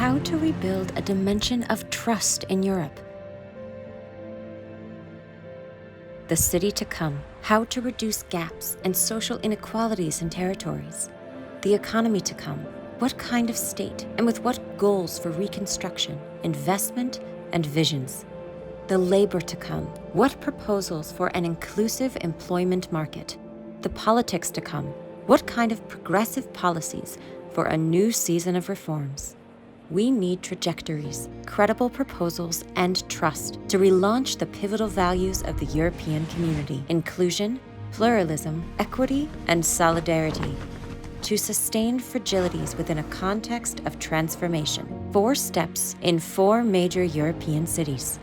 how to rebuild a dimension of trust in Europe. The city to come, how to reduce gaps and social inequalities in territories. The economy to come, what kind of state and with what goals for reconstruction, investment, and visions. The labor to come, what proposals for an inclusive employment market. The politics to come, what kind of progressive policies for a new season of reforms. We need trajectories, credible proposals, and trust to relaunch the pivotal values of the European community: inclusion, pluralism, equity, and solidarity. To sustain fragilities within a context of transformation. 4 steps in 4 major European cities.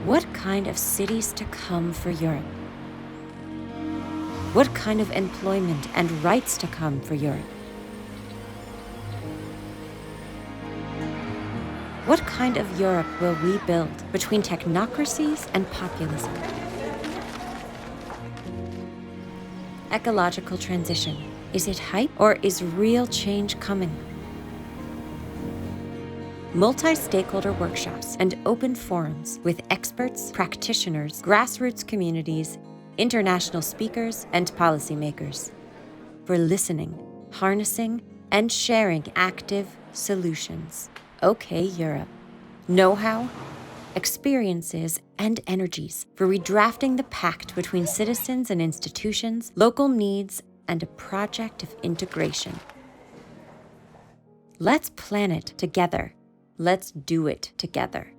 What kind of cities to come for Europe? What kind of employment and rights to come for Europe? What kind of Europe will we build between technocracies and populism? Ecological transition. Is it hype or is real change coming? Multi-stakeholder workshops and open forums with experts, practitioners, grassroots communities, international speakers, and policymakers. For listening, harnessing, and sharing active solutions. Okay, Europe. Know-how, experiences, and energies for redrafting the pact between citizens and institutions, local needs, and a project of integration. Let's plan it together. Let's do it together.